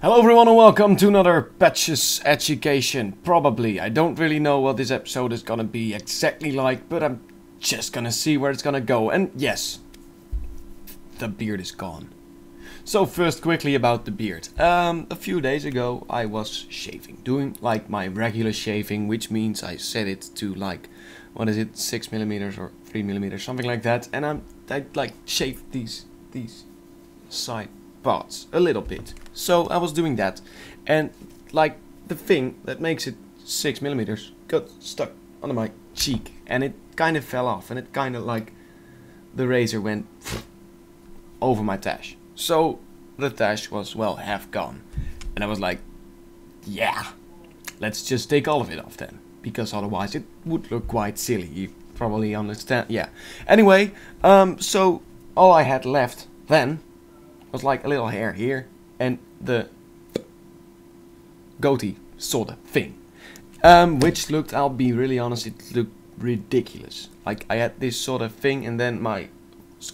Hello everyone and welcome to another Patches Education. Probably. I don't really know what this episode is gonna be exactly like, but I'm just gonna see where it's gonna go. And yes, the beard is gone. So first quickly about the beard. A few days ago I was shaving. Doing like my regular shaving, which means I set it to like, what is it, 6mm or 3mm, something like that. And I like shaved these side parts a little bit. So I was doing that, and like the thing that makes it 6mm got stuck under my cheek, and it kind of fell off, and it kind of like the razor went over my tash. So the tash was well half gone, and I was like, yeah, let's just take all of it off then, because otherwise it would look quite silly. You probably understand. Yeah. Anyway, so all I had left then was like a little hair here and the goatee sort of thing, which looked, I'll be really honest, it looked ridiculous. Like I had this sort of thing and then my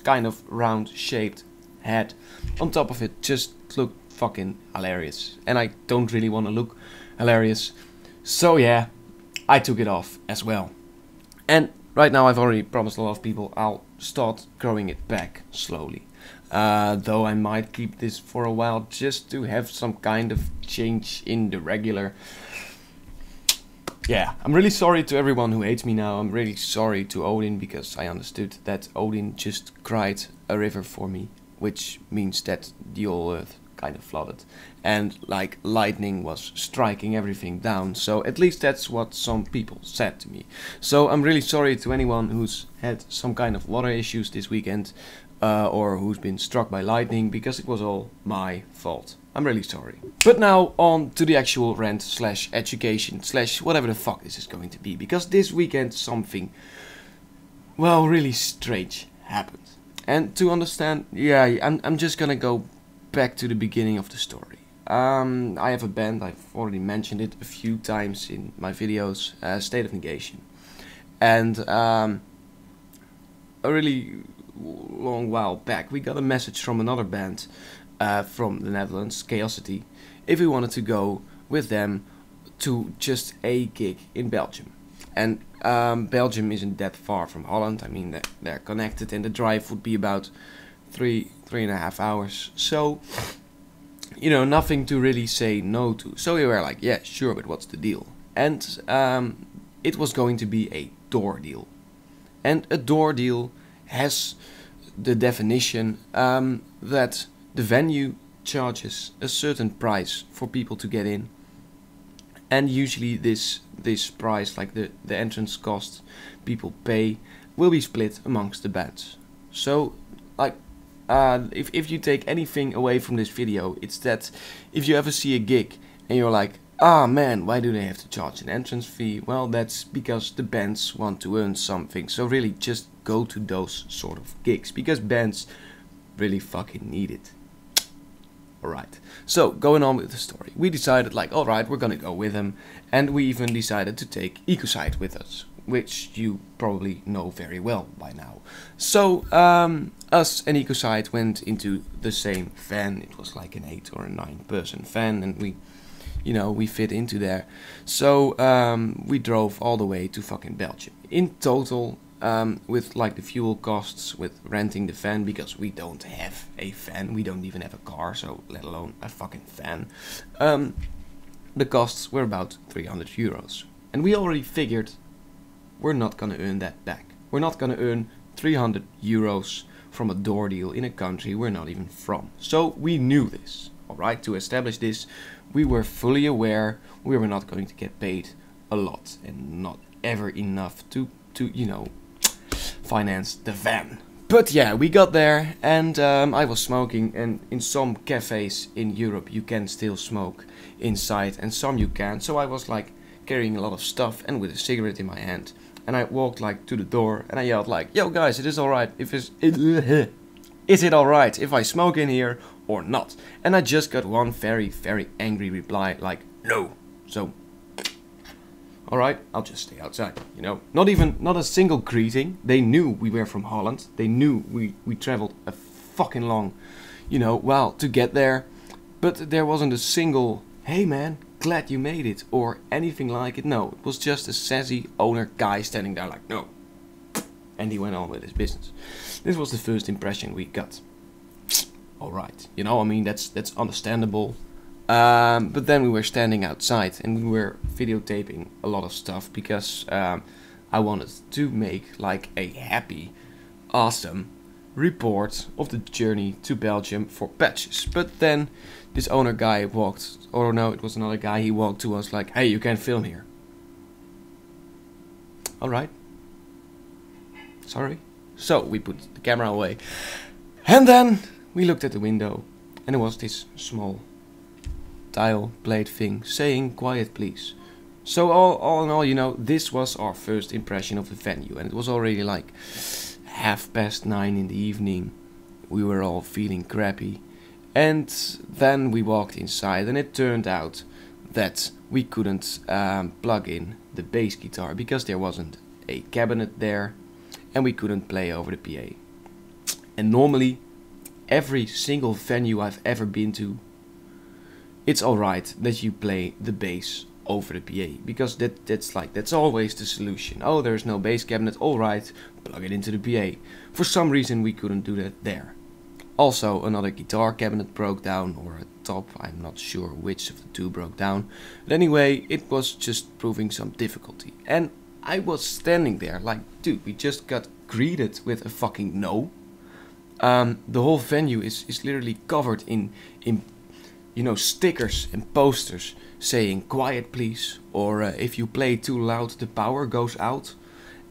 kind of round shaped head on top of it just looked fucking hilarious, and I don't really want to look hilarious, so yeah, I took it off as well. And right now I've already promised a lot of people I'll start growing it back slowly. Though I might keep this for a while just to have some kind of change in the regular. Yeah, I'm really sorry to everyone who hates me now. I'm really sorry to Odin, because I understood that Odin just cried a river for me, which means that the whole earth kind of flooded and like lightning was striking everything down. So at least that's what some people said to me. So I'm really sorry to anyone who's had some kind of water issues this weekend. Or who's been struck by lightning, because it was all my fault. I'm really sorry. But now on to the actual rant slash education slash whatever the fuck this is going to be, because this weekend something, well, really strange happened. And to understand, yeah, I'm just gonna go back to the beginning of the story. I have a band, I've already mentioned it a few times in my videos, State of Negation. And a really long while back we got a message from another band from the Netherlands, Chaosity, if we wanted to go with them to just a gig in Belgium. And Belgium isn't that far from Holland. I mean, they're connected, and the drive would be about three and a half hours. So, you know, nothing to really say no to. So we were like, yeah, sure, but what's the deal? And it was going to be a door deal. And a door deal has the definition that the venue charges a certain price for people to get in, and usually this price, like the entrance cost people pay, will be split amongst the bands. So like if you take anything away from this video, it's that if you ever see a gig and you're like, ah man, why do they have to charge an entrance fee? Well, that's because the bands want to earn something. So really just go to those sort of gigs, because bands really fucking need it. Alright, so going on with the story. We decided like, alright, we're gonna go with them. And we even decided to take Ecocide with us, which you probably know very well by now. So us and Ecocide went into the same van. It was like an 8 or a 9 person van, and we fit into there. So we drove all the way to fucking Belgium. In total, with like the fuel costs, with renting the van, because we don't have a van, we don't even have a car, so let alone a fucking van. The costs were about 300 euros. And we already figured we're not gonna earn that back. We're not gonna earn 300 euros from a door deal in a country we're not even from. So we knew this. Alright, to establish this, we were fully aware we were not going to get paid a lot, and not ever enough to you know, finance the van. But yeah, we got there, and I was smoking, and in some cafes in Europe you can still smoke inside and some you can't. So I was like carrying a lot of stuff and with a cigarette in my hand, and I walked like to the door and I yelled like, yo guys, it is alright if is it alright if I smoke in here or not? And I just got one very angry reply like, no. So alright, I'll just stay outside, you know. Not a single greeting. They knew we were from Holland. They knew we traveled a fucking long, you know, well, to get there. But there wasn't a single, hey man, glad you made it, or anything like it. No, it was just a sassy owner guy standing there like, no. And he went on with his business. This was the first impression we got. Alright, you know, I mean, that's understandable. But then we were standing outside and we were videotaping a lot of stuff because I wanted to make like a happy, awesome report of the journey to Belgium for patches. But then this owner guy walked, or no, it was another guy, he walked to us like, hey, you can film here. Alright. Sorry. So we put the camera away. And then we looked at the window and there was this small tile plate thing saying quiet please. So all in all, you know, this was our first impression of the venue, and it was already like 9:30 in the evening. We were all feeling crappy, and then we walked inside and it turned out that we couldn't plug in the bass guitar because there wasn't a cabinet there and we couldn't play over the PA. And normally every single venue I've ever been to, it's alright that you play the bass over the PA, because that's always the solution. Oh, there's no bass cabinet, alright, plug it into the PA. For some reason we couldn't do that there. Also another guitar cabinet broke down, or a top, I'm not sure which of the two broke down. But anyway, it was just proving some difficulty. And I was standing there like, dude, we just got greeted with a fucking no. The whole venue is literally covered in you know, stickers and posters saying quiet please, or if you play too loud the power goes out,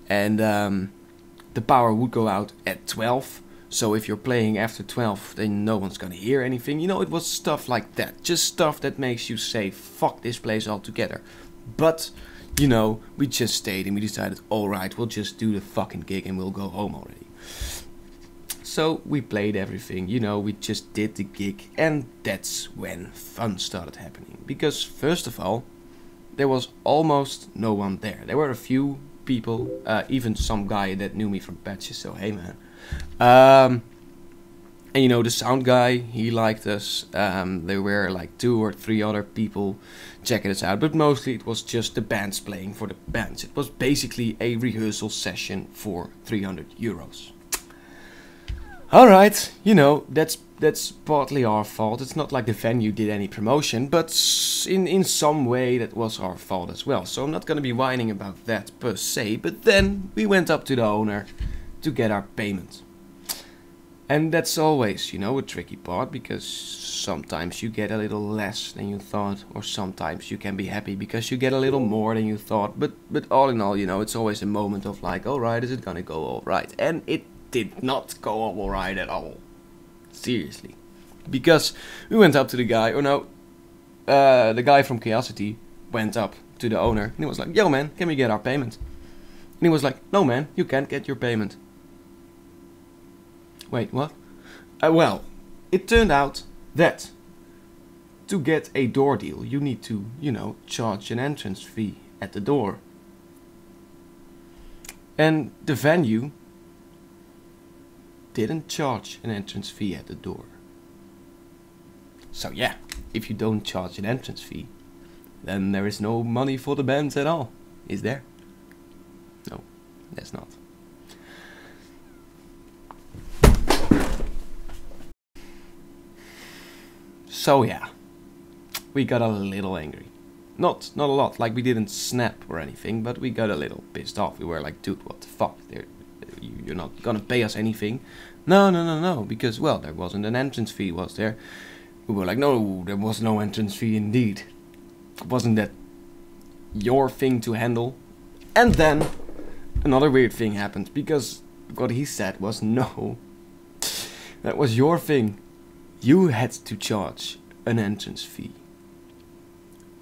and the power would go out at 12, so if you're playing after 12 then no one's gonna hear anything. You know, it was stuff like that, just stuff that makes you say fuck this place altogether. But you know, we just stayed and we decided, alright, we'll just do the fucking gig and we'll go home already. So we played everything, you know, we just did the gig, and that's when fun started happening. Because first of all, there was almost no one there. There were a few people, even some guy that knew me from patches, so hey man. And you know, the sound guy, he liked us. There were like 2 or 3 other people checking us out, but mostly it was just the bands playing for the bands. It was basically a rehearsal session for 300 euros. Alright, you know, that's partly our fault. It's not like the venue did any promotion, but in some way that was our fault as well. So I'm not gonna be whining about that per se, but then we went up to the owner to get our payment. And that's always, you know, a tricky part, because sometimes you get a little less than you thought, or sometimes you can be happy because you get a little more than you thought. But all in all, you know, it's always a moment of like, alright, is it gonna go alright? And it did not go alright at all. Seriously. Because we went up to the guy, or no, the guy from Chaosity went up to the owner and he was like, yo man, can we get our payment? And he was like, no man, you can't get your payment. Wait, what? Well, it turned out that to get a door deal, you need to, you know, charge an entrance fee at the door. And the venue didn't charge an entrance fee at the door. So yeah, if you don't charge an entrance fee, then there is no money for the bands at all, is there? No, there's not. So yeah, we got a little angry. Not a lot, like we didn't snap or anything, but we got a little pissed off. We were like, dude, what the fuck? You're not gonna pay us anything. No, because, well, there wasn't an entrance fee, was there? We were like, no, there was no entrance fee indeed. Wasn't that your thing to handle? And then another weird thing happened, because what he said was, no, that was your thing. You had to charge an entrance fee.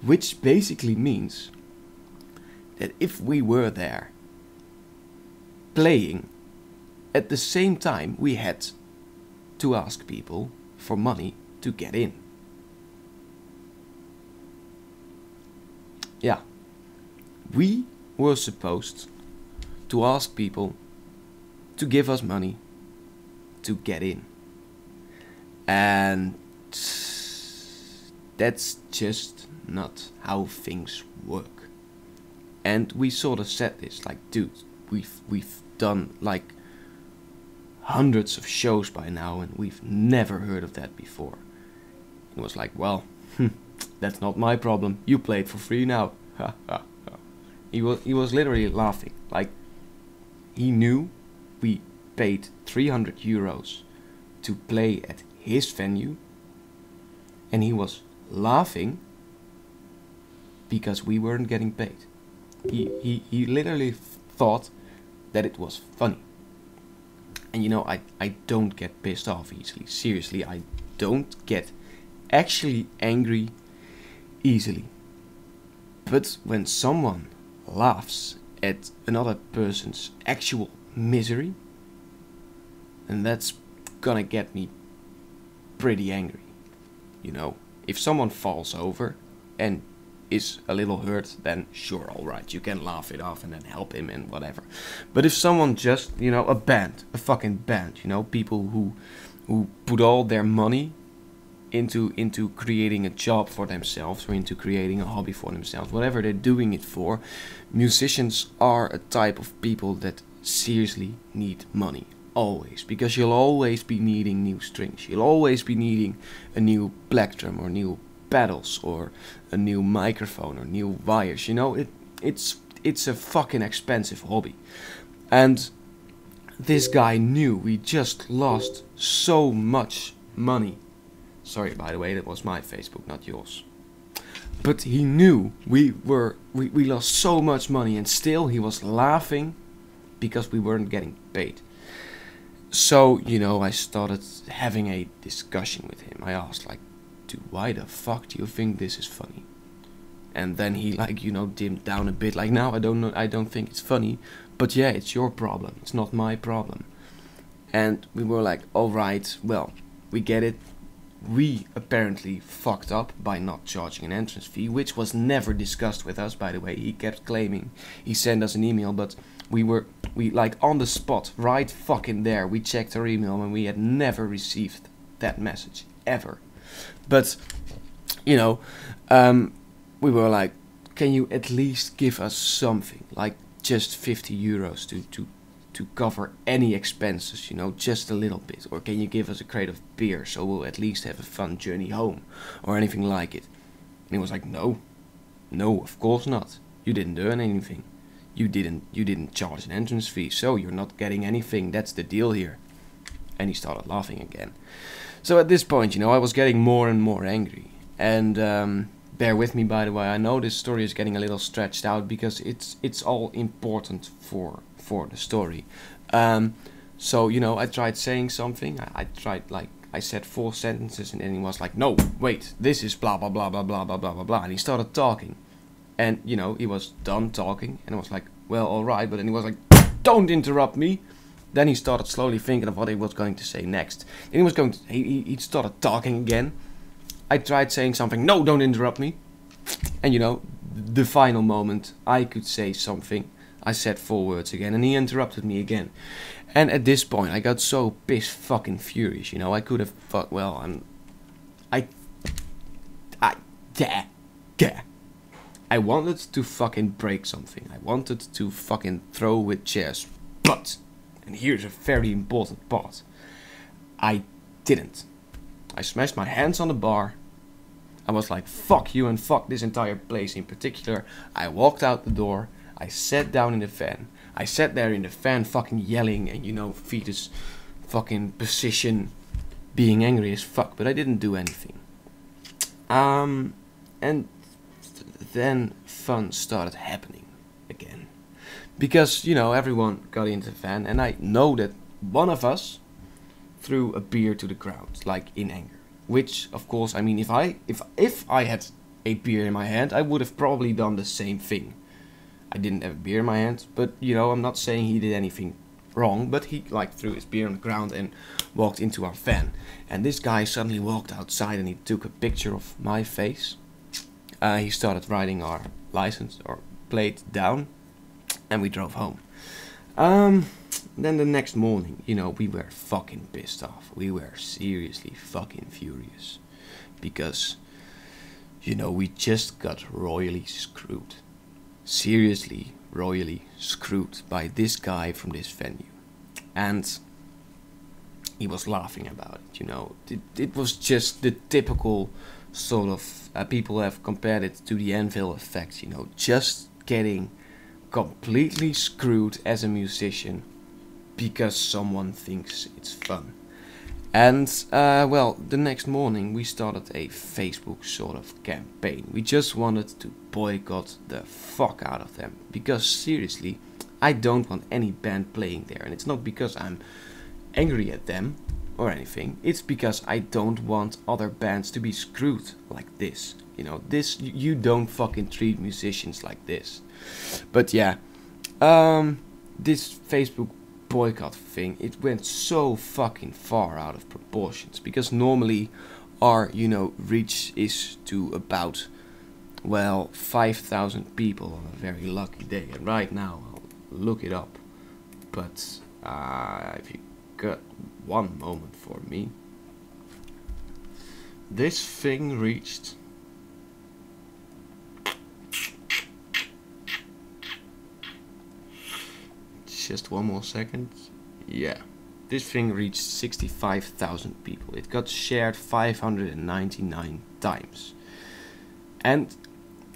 Which basically means that if we were there playing, at the same time we had to ask people for money to get in. Yeah, we were supposed to ask people to give us money to get in. And That's just not how things work. And we sort of said this, like, dude, we've done like hundreds of shows by now, and we've never heard of that before. It was like, well, that's not my problem. You played for free now. He was literally laughing. Like, he knew we paid 300 euros to play at his venue, and he was laughing because we weren't getting paid. He literally thought that it was funny. And you know, I don't get pissed off easily. Seriously, I don't get actually angry easily. But when someone laughs at another person's actual misery, and that's gonna get me pretty angry. You know, if someone falls over and is a little hurt, then sure, alright, you can laugh it off and then help him and whatever. But if someone just, you know, a fucking band, you know, people who put all their money into creating a job for themselves, or into creating a hobby for themselves, whatever they're doing it for, musicians are a type of people that seriously need money. Always, because you'll always be needing new strings, you'll always be needing a new black drum or new pedals or a new microphone or new wires. You know, it's a fucking expensive hobby. And this guy knew we just lost so much money. Sorry, by the way, that was my Facebook, not yours. But he knew we lost so much money, and still he was laughing because we weren't getting paid. So, you know, I started having a discussion with him. I asked, like, dude, why the fuck do you think this is funny? And then he, like, you know, dimmed down a bit, like, no, I don't think it's funny, but yeah, it's your problem, it's not my problem. And we were like, alright, well, we get it. We apparently fucked up by not charging an entrance fee, which was never discussed with us, by the way. He kept claiming he sent us an email, but we like on the spot, right fucking there, we checked our email and we had never received that message, ever. But, you know, we were like, can you at least give us something, like just 50 euros to cover any expenses, you know, just a little bit? Or can you give us a crate of beer so we'll at least have a fun journey home, or anything like it? And he was like, no, of course not. You didn't earn anything. You didn't charge an entrance fee, so you're not getting anything. That's the deal here. And he started laughing again. So at this point, you know, I was getting more and more angry. And bear with me, by the way. I know this story is getting a little stretched out because it's all important for the story. So, you know, I tried saying something. I tried, like, I said 4 sentences, and then he was like, no, wait, this is blah blah blah blah blah blah blah blah blah. And he started talking. And, you know, he was done talking, and I was like, well, alright, but then he was like, don't interrupt me. Then he started slowly thinking of what he was going to say next. And he started talking again. I tried saying something, no, don't interrupt me. And, you know, the final moment, I could say something. I said 4 words again, and he interrupted me again. And at this point, I got so pissed fucking furious, you know, I could have, I wanted to fucking break something. I wanted to fucking throw with chairs. But, and here's a very important part, I didn't. I smashed my hands on the bar. I was like, fuck you and fuck this entire place in particular. I walked out the door. I sat down in the van. I sat there in the van fucking yelling and, you know, fetus fucking position, being angry as fuck. But I didn't do anything. And then fun started happening again. Because, you know, everyone got into the van, and I know that one of us threw a beer to the ground, like in anger. Which, of course, I mean, if I had a beer in my hand, I would have probably done the same thing. I didn't have a beer in my hand, but, you know, I'm not saying he did anything wrong, but he, like, threw his beer on the ground and walked into our van. And this guy suddenly walked outside and he took a picture of my face. He started writing our license or plate down, and we drove home. Then the next morning, you know, we were fucking pissed off. We were seriously fucking furious. Because, You know, we just got royally screwed. Seriously, royally screwed by this guy from this venue. And he was laughing about it, you know. It was just the typical sort of, people have compared it to the Anvil effect, you know, just getting completely screwed as a musician because someone thinks it's fun. And, well, the next morning we started a Facebook sort of campaign. We just wanted to boycott the fuck out of them. Because, seriously, I don't want any band playing there. And it's not because I'm angry at them or anything. It's because I don't want other bands to be screwed like this. You know, you don't fucking treat musicians like this. But yeah, this Facebook boycott thing, it went so fucking far out of proportions, because normally our, you know, reach is to about, well, 5,000 people on a very lucky day. And right now, I'll look it up, but if you got one moment for me, this thing reached just one more second. Yeah, this thing reached 65,000 people. It got shared 599 times. And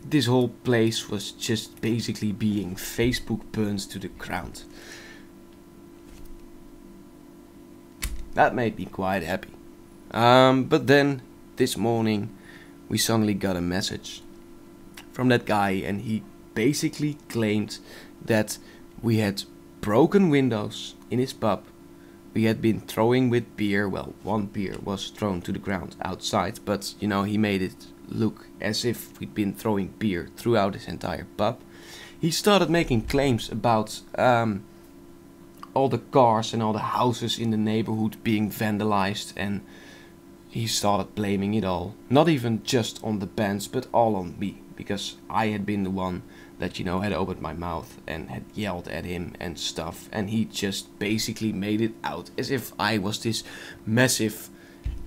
this whole place was just basically being Facebook burned to the ground. That made me quite happy. But then, this morning, we suddenly got a message from that guy, and he basically claimed that we had broken windows in his pub. We had been throwing with beer. Well, one beer was thrown to the ground outside, but you know, he made it look as if we'd been throwing beer throughout his entire pub. He started making claims about all the cars and all the houses in the neighborhood being vandalized, and he started blaming it all, not even just on the bands, but all on me, because I had been the one that, you know, had opened my mouth and had yelled at him and stuff, and he just basically made it out as if I was this massive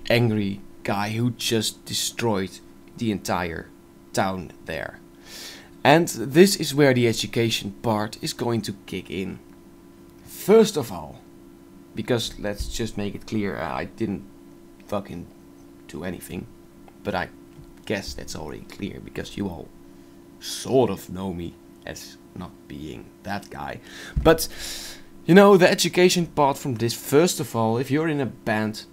angry guy who just destroyed the entire town there. And this is where the education part is going to kick in. First of all, because let's just make it clear, I didn't fucking do anything, but I guess that's already clear because you all sort of know me as not being that guy. But you know, the education part from this, first of all, if you're in a band,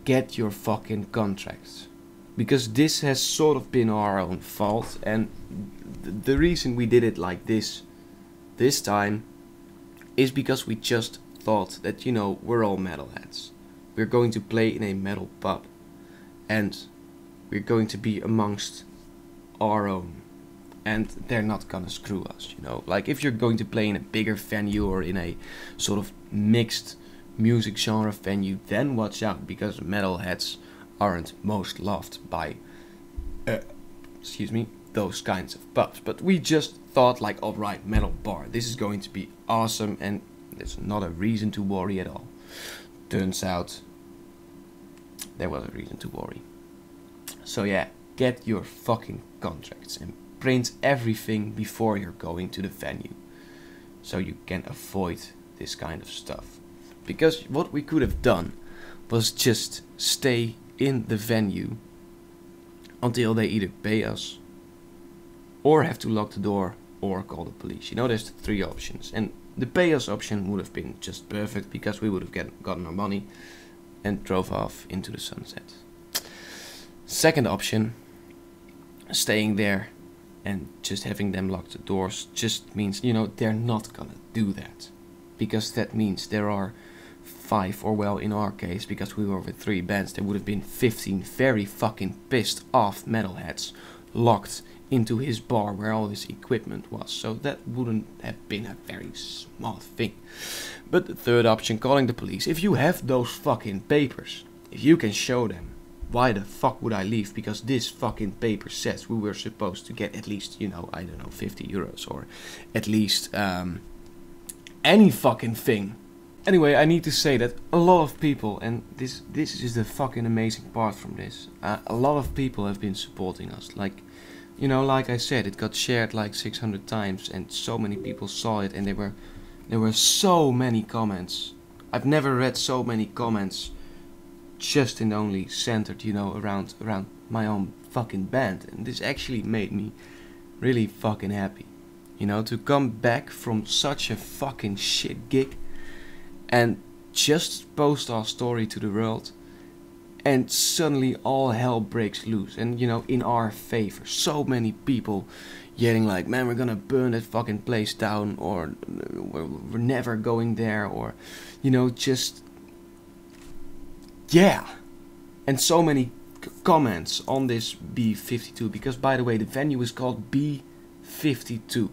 get your fucking contracts, because this has sort of been our own fault. And the reason we did it like this time is because we just thought that, you know, we're all metalheads, we're going to play in a metal pub, and we're going to be amongst our own, and they're not gonna screw us, you know. Like, if you're going to play in a bigger venue or in a sort of mixed music genre venue, then watch out, because metalheads aren't most loved by those kinds of pubs. But we just thought, like, alright, metal bar, this is going to be awesome, and there's not a reason to worry at all. Turns out there was a reason to worry. So yeah, get your fucking contracts and print everything before you're going to the venue, so you can avoid this kind of stuff. Because what we could have done was just stay in the venue until they either pay us, or have to lock the door, or call the police. You know, there's 3 options, and the pay us option would have been just perfect, because we would have gotten our money and drove off into the sunset. Second option, staying there and just having them lock the doors, just means, you know, they're not gonna do that, because that means there are 5, or well, in our case, because we were with 3 bands, there would have been 15 very fucking pissed off metalheads locked into his bar where all his equipment was. So that wouldn't have been a very smart thing. But the third option, calling the police. If you have those fucking papers, if you can show them, why the fuck would I leave? Because this fucking paper says we were supposed to get at least, you know, I don't know, 50 euros, or at least any fucking thing. Anyway, I need to say that a lot of people, and this is the fucking amazing part from this, a lot of people have been supporting us. Like, you know, like I said, it got shared like 600 times, and so many people saw it, and there were so many comments. I've never read so many comments just and only centered, you know, around my own fucking band, and this actually made me really fucking happy, you know, to come back from such a fucking shit gig and just post our story to the world, and suddenly all hell breaks loose, and you know, in our favor. So many people yelling like, man, we're gonna burn that fucking place down, or we're never going there, or you know, just yeah. And so many comments on this B52, because by the way, the venue is called B52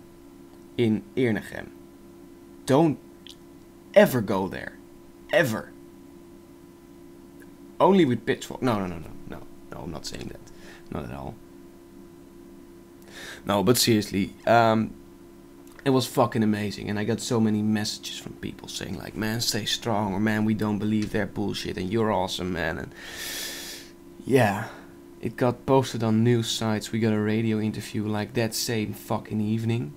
in Eernegem. Don't ever go there, ever. Only with pitchfork. No, I'm not saying that, not at all. No, but seriously, it was fucking amazing, and I got so many messages from people saying like, man, stay strong, or man, we don't believe their bullshit, and you're awesome, man. And yeah, it got posted on news sites. We got a radio interview like that same fucking evening.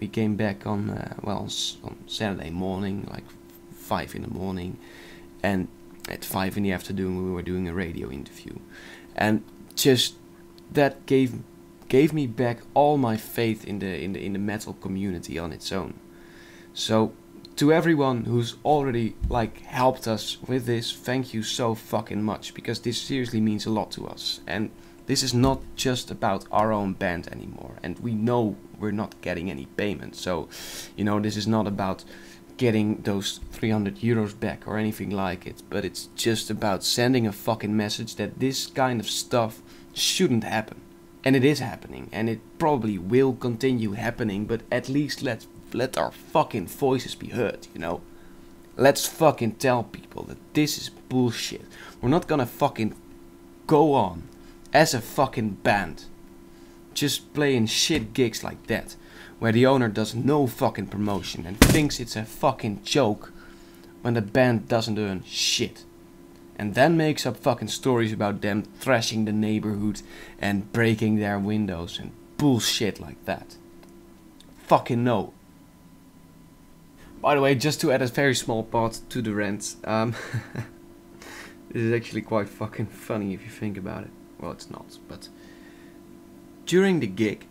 We came back on on Saturday morning, like 5 in the morning, and at 5 in the afternoon we were doing a radio interview, and just that gave me back all my faith in the metal community on its own. So to everyone who's already like helped us with this, thank you so fucking much, because this seriously means a lot to us, and this is not just about our own band anymore, and we know we're not getting any payment, so you know, this is not about getting those 300 euros back or anything like it, but it's just about sending a fucking message that this kind of stuff shouldn't happen. And it is happening, and it probably will continue happening, but at least let our fucking voices be heard, you know? Let's fucking tell people that this is bullshit. We're not gonna fucking go on as a fucking band just playing shit gigs like that, where the owner does no fucking promotion and thinks it's a fucking joke when the band doesn't earn shit. And then makes up fucking stories about them thrashing the neighborhood and breaking their windows and bullshit like that. Fucking no. By the way, just to add a very small part to the rant, this is actually quite fucking funny if you think about it. Well, it's not, but during the gig,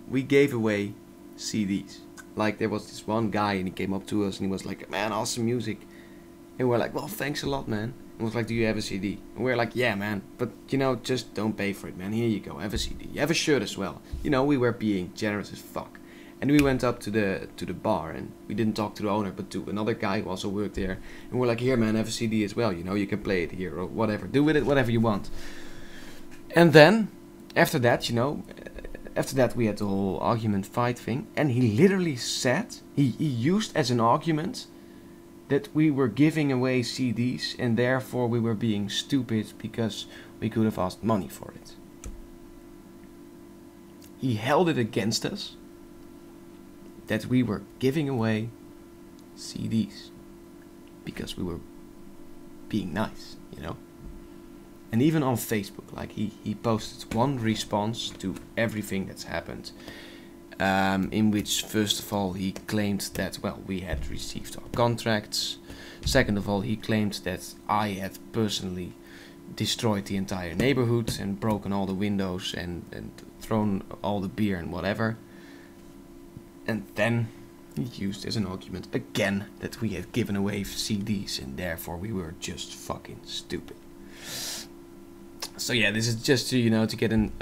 we gave away CDs. Like, there was this one guy and he came up to us and he was like, man, awesome music. And we're like, well, thanks a lot, man. And was like, do you have a CD? And we're like, yeah, man, but you know, just don't pay for it, man. Here you go, have a CD. You have a shirt as well. You know, we were being generous as fuck. And we went up to the bar, and we didn't talk to the owner, but to another guy who also worked there. And we're like, here, man, have a CD as well. You know, you can play it here or whatever. Do with it whatever you want. And then, after that, you know, after that we had the whole argument fight thing. And he literally said, he used as an argument that we were giving away CDs and therefore we were being stupid because we could have asked money for it. He held it against us that we were giving away CDs because we were being nice, you know. And even on Facebook, like he posted one response to everything that's happened, in which first of all he claimed that, well, we had received our contracts. Second of all, he claimed that I had personally destroyed the entire neighborhood and broken all the windows and thrown all the beer and whatever. And then he used as an argument again that we had given away CDs and therefore we were just fucking stupid. So yeah, this is just to, you know, to get an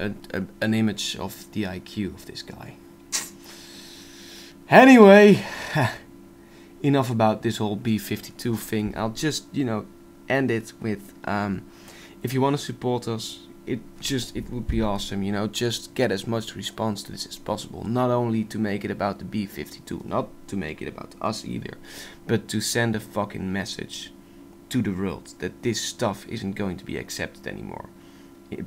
image of the IQ of this guy. Anyway, enough about this whole B52 thing. I'll just, you know, end it with, if you want to support us, it would be awesome, you know, just get as much response to this as possible. Not only to make it about the B52, not to make it about us either, but to send a fucking message to the world that this stuff isn't going to be accepted anymore.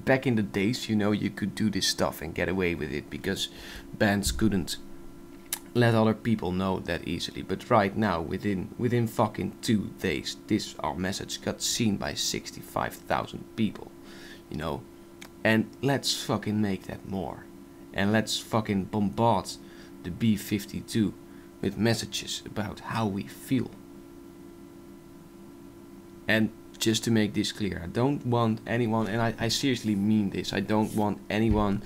Back in the days, you know, you could do this stuff and get away with it because bands couldn't let other people know that easily. But right now, within fucking 2 days, our message got seen by 65,000 people, you know. And let's fucking make that more. And let's fucking bombard the B52 with messages about how we feel. And just to make this clear, I don't want anyone, and I seriously mean this, I don't want anyone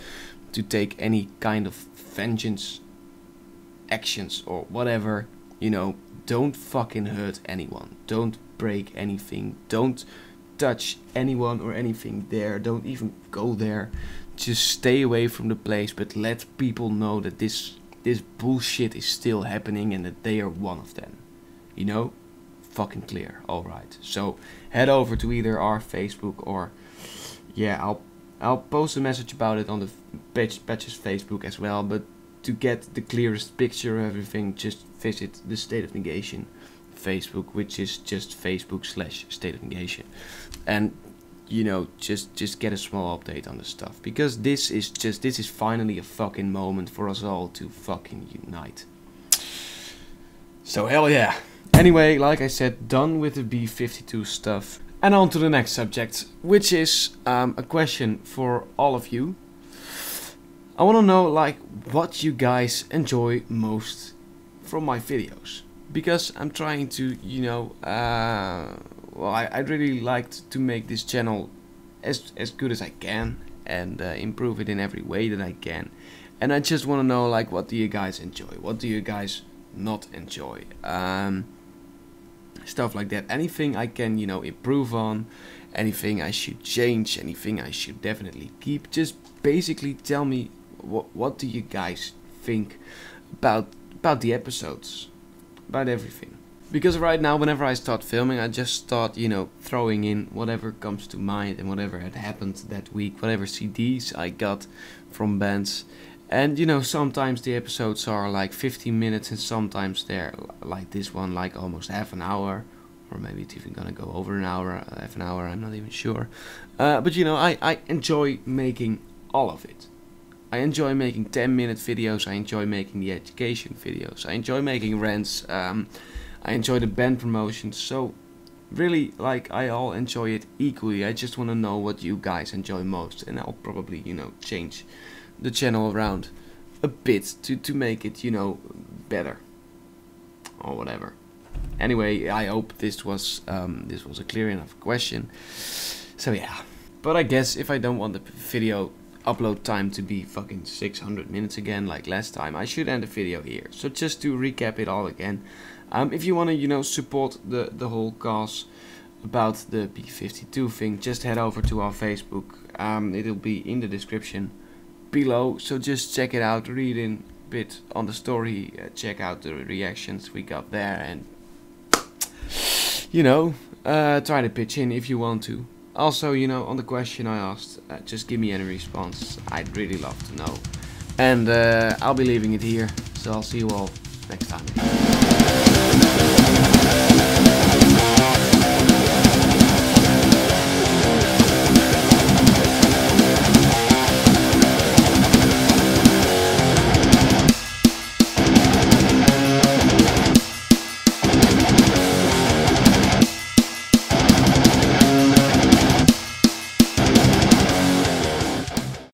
to take any kind of vengeance actions or whatever, you know. Don't fucking hurt anyone, don't break anything, don't touch anyone or anything there, don't even go there, just stay away from the place, but let people know that this bullshit is still happening and that they are one of them, you know. Fucking clear. Alright, so head over to either our Facebook or yeah, I'll post a message about it on the Patches Facebook as well, but to get the clearest picture of everything, just visit the State of Negation Facebook, which is just Facebook/State of Negation, and you know, just get a small update on the stuff, because this is finally a fucking moment for us all to fucking unite. So hell yeah. Anyway, like I said, done with the B52 stuff. And on to the next subject, which is a question for all of you. I want to know, like, what you guys enjoy most from my videos. Because I'm trying to, you know, well, I really liked to make this channel as good as I can. And improve it in every way that I can. And I just want to know, like, what do you guys enjoy? What do you guys not enjoy? Stuff like that. Anything I can, you know, improve on, anything I should change, anything I should definitely keep. Just basically tell me what do you guys think about the episodes, about everything. Because right now, whenever I start filming, I just start, you know, throwing in whatever comes to mind and whatever had happened that week, whatever CDs I got from bands. And you know, sometimes the episodes are like 15 minutes and sometimes they're like this one, like almost half an hour. Or maybe it's even gonna go over an hour, half an hour, I'm not even sure. But you know, I enjoy making all of it. I enjoy making 10-minute videos, I enjoy making the education videos, I enjoy making rants, I enjoy the band promotions. So really, like, I all enjoy it equally. I just wanna know what you guys enjoy most, and I'll probably, you know, change the channel around a bit to make it, you know, better or whatever. Anyway, I hope this was a clear enough question. So yeah, but I guess if I don't want the video upload time to be fucking 600 minutes again like last time, I should end the video here. So just to recap it all again, if you want to, you know, support the whole cause about the B52 thing, just head over to our Facebook. It'll be in the description below, so just check it out, read in a bit on the story, check out the reactions we got there, and you know, try to pitch in if you want to. Also, you know, on the question I asked, just give me any response, I'd really love to know. And I'll be leaving it here, so I'll see you all next time.